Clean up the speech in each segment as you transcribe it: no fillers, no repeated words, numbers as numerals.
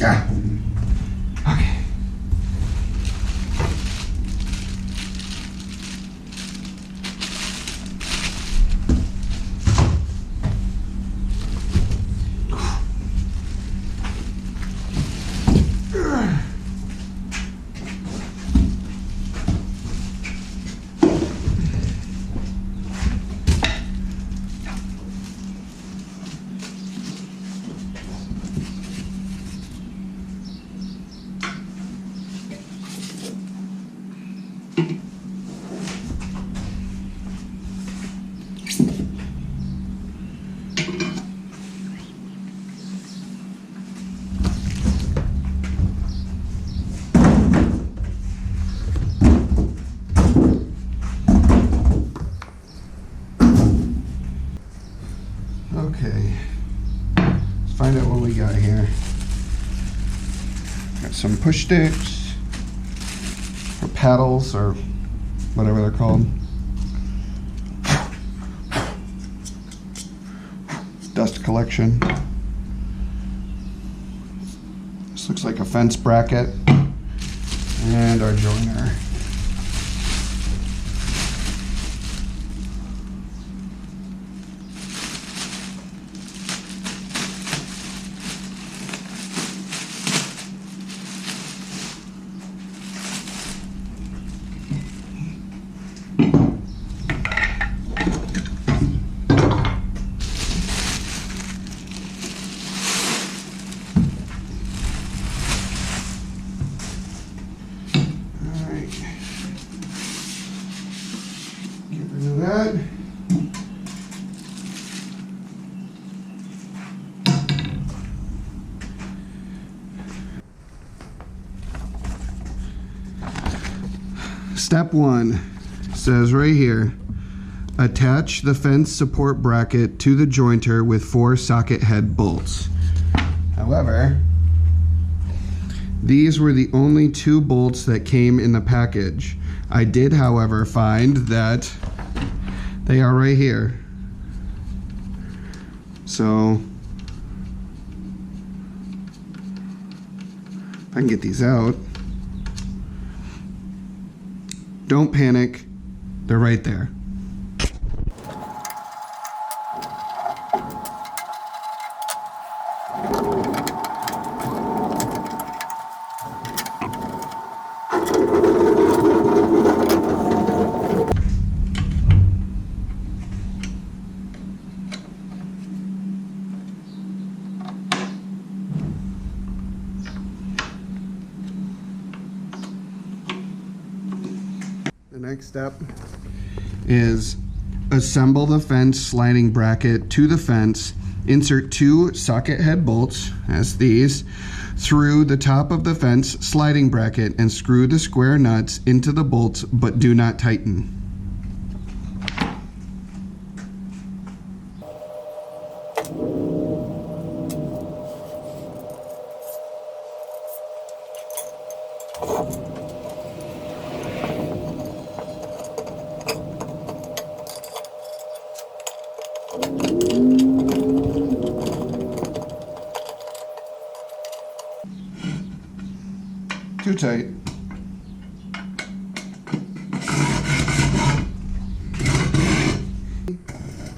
Okay. Okay. Okay, let's find out what we got here. Got some push sticks, or paddles, or whatever they're called. Dust collection. This looks like a fence bracket. And our joiner. That. Step 1 says right here, attach the fence support bracket to the jointer with 4 socket head bolts. However, these were the only 2 bolts that came in the package. I did, however, find that they are right here. So if I can get these out. Don't panic, they're right there. The next step is assemble the fence sliding bracket to the fence. Insert 2 socket head bolts, as these, through the top of the fence sliding bracket and screw the square nuts into the bolts, but do not tighten. Too tight.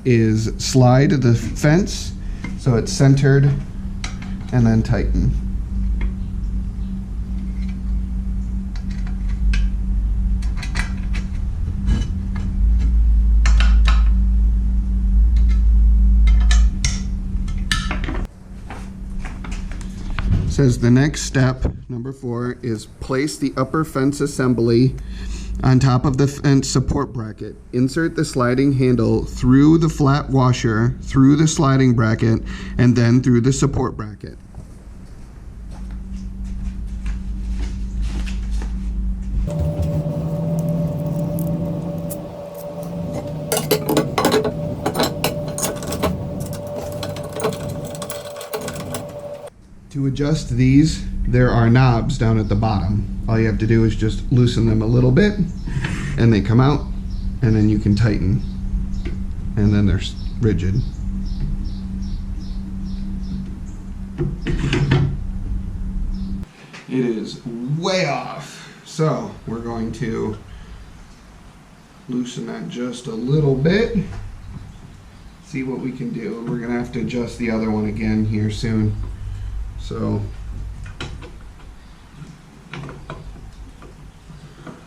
Is slide the fence so it's centered and then tighten. Says the next step, number 4, is place the upper fence assembly on top of the fence support bracket. Insert the sliding handle through the flat washer, through the sliding bracket, and then through the support bracket. To adjust these, there are knobs down at the bottom. All you have to do is just loosen them a little bit and they come out, and then you can tighten, and then they're rigid. It is way off. So we're going to loosen that just a little bit. See what we can do. We're gonna have to adjust the other one again here soon. So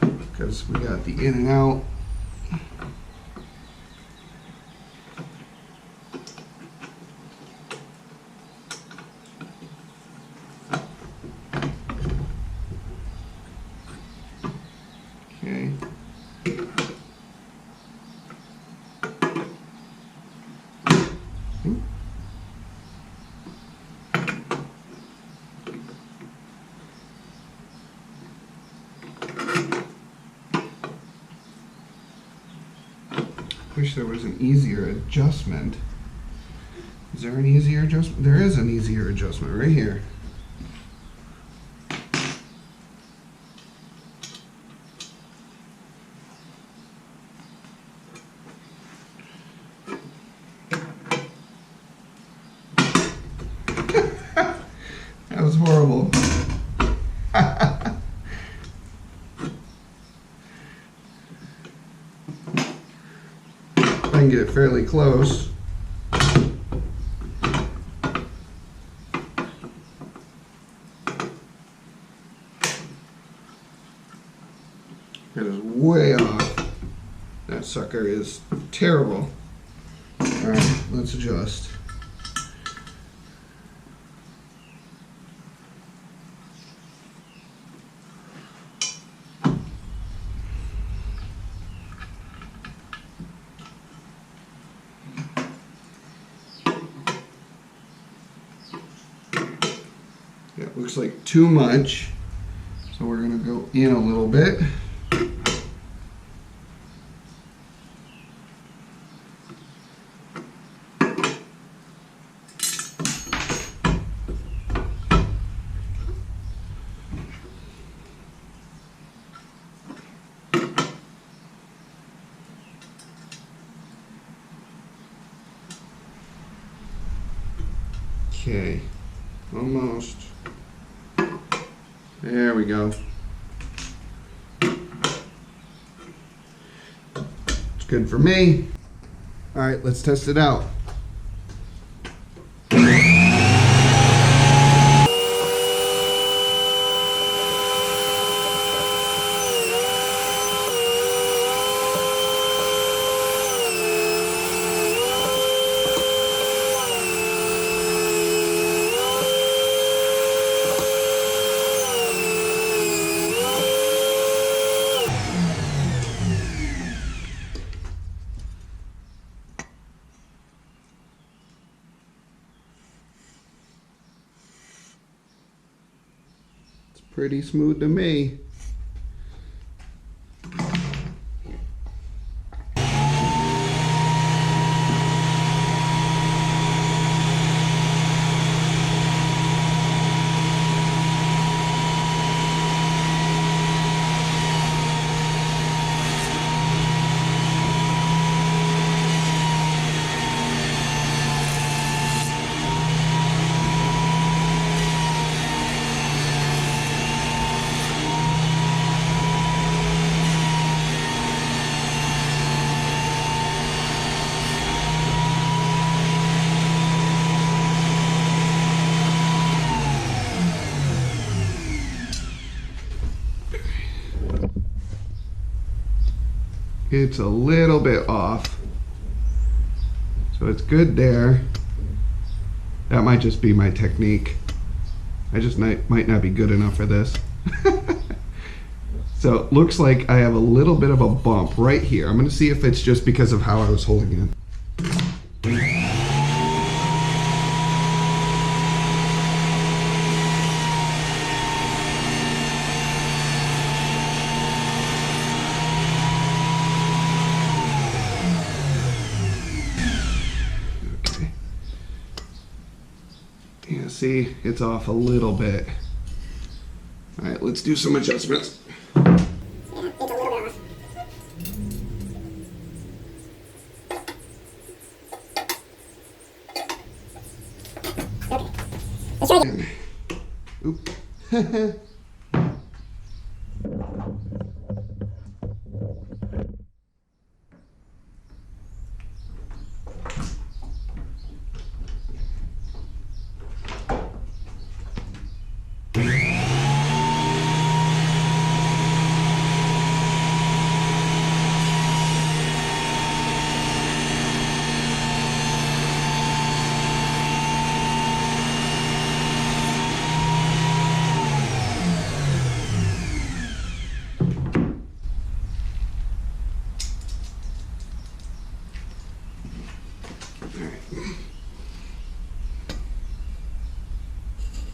because we got the in and out. Okay. Wish there was an easier adjustment. Is there an easier adjustment? There is an easier adjustment right here. That was horrible. I can get it fairly close. It is way off. That sucker is terrible. Alright, let's adjust. Yeah, it looks like too much, so we're going to go in a little bit. Okay, almost. There we go. It's good for me. All right, let's test it out. Pretty smooth to me. It's a little bit off, so it's good there. That might just be my technique. I just might not be good enough for this. So it looks like I have a little bit of a bump right here. I'm gonna see if it's just because of how I was holding it. Yeah, see, it's off a little bit. All right, let's do some adjustments. Yeah, it's a little bit off. Okay, let's try again. Oop.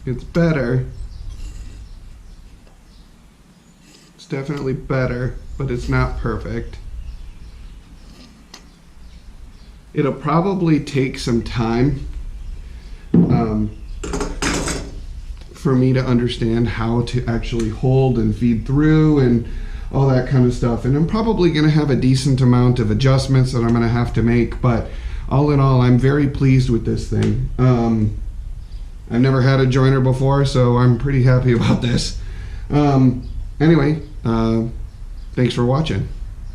It's better. It's definitely better, but it's not perfect. It'll probably take some time for me to understand how to actually hold and feed through and all that kind of stuff. And I'm probably going to have a decent amount of adjustments that I'm going to have to make, but all in all, I'm very pleased with this thing. I've never had a jointer before, so I'm pretty happy about this. Anyway, thanks for watching.